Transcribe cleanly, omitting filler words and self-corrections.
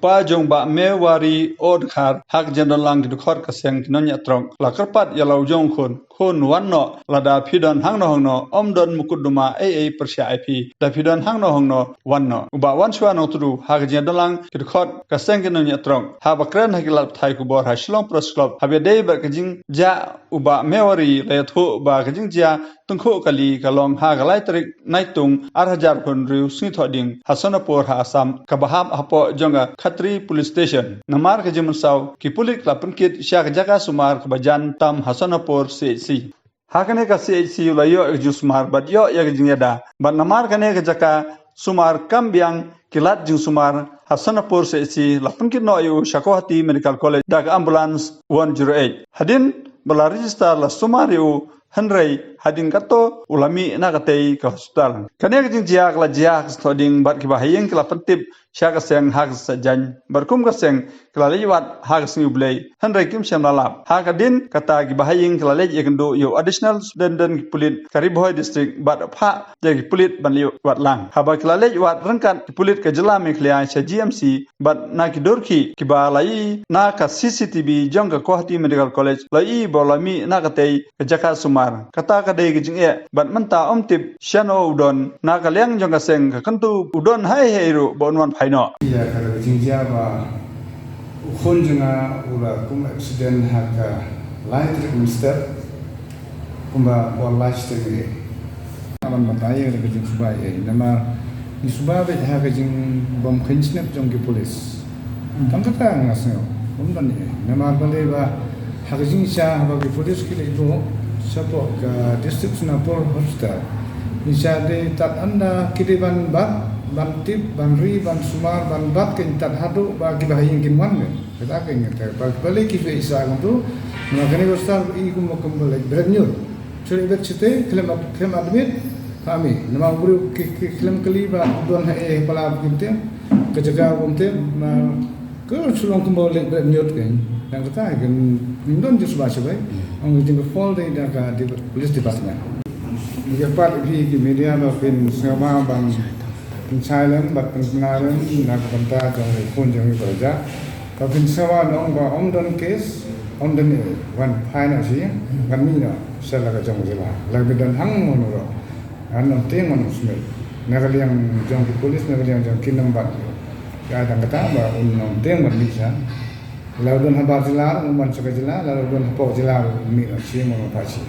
pa jong ba mewari od khar hak jendon lang du khor ka seng nonya trong la karpat yalau jong khun wanno lada phidon hangno hongno omdon mukuduma a persya ip da phidon hangno hongno wanno uba wan shwa no tudu hak jendon lang du khor ka seng nonya trong ha bakran hakilal thai ku bor ha shlong pros club habe dei bar kajing ja uba mewari le thu ba kajing ja tungkho kali kalong ha galai tarik naitung 8000 khun riu sing thoding hasanapur ha asam kabaham hapo jonga Khatri Police Station. Namar ke jaman saw ki pulik la penkit syak jaka sumar ke bajan tam Hasanapur CHC. Hakane ka CHC ulayo ekju sumar bat yo ya jingyada. Bat namar kane ke jaka sumar kambiang kilat jing sumar Hasanapur CHC la penkit no yu Shakohati Medical College dak ambulance 108. Hadin bala register la sumar yu Henry hadin kato ulami nakatei ke hospital. Kane ke jing jiak la jiak stoding bat ki bahayeng kala pentip syak seng hak sajan berkum ka seng kala liwat hak sing ublei Henry kim syam lalap hak adin kata ki bahayeng kala lej ekendo yo additional student dan pulit Kariboy district bat pha jadi pulit ban liwat lang haba kala lej wat rengkat pulit ke jela meklia sa GMC bat na ki dorki ki ba lai na ka CCTV jong ka Kohati Medical College lai bolami na ka tei ke jaka sumar kata ka dei ki jing e bat menta omtip shano udon na ka leng jong ka seng ka kentu udon hai heiru bonwan no. Ya kalau jingja ba ukhon janga ula kum accident haka light minister kumba wallahi stege aman mataya ke jing subai nama di subai haka jing bom khinsnap jong ki police tam kata ngasno umdan ni nama bale ba haka jing sha ba ki police ki itu sapo ka district Sunapur hospital insya de tat anda kiriban ba ban tip ban ri ban sumar ban bat ken tat hadu bagi bahayeng kin wan kita ke ngete balik ki fe isa guntu ngakane gostar i kum kembali bernyur suri bet chite klem admit kami nama guru klem kali ba don pala kinte ke jaga gumte na ke sulong kembali bernyur kan yang kata kan ndon jus bahasa baik ang ting fall day da ka di police department ya part di media ba pin sama bang Thailand but Thailand nak banta jong pun jong berja tapi sawa nong ba omdon case omdon one fine asi kan mi na sala ka jong jela la bidan hang monoro anom ting mon smel nagaliang jong polis nagaliang jong kinam bat ya dang kata ba unom ting mon bisa la don habar jela mon sakajela la don hapo jela mi asi mon pasi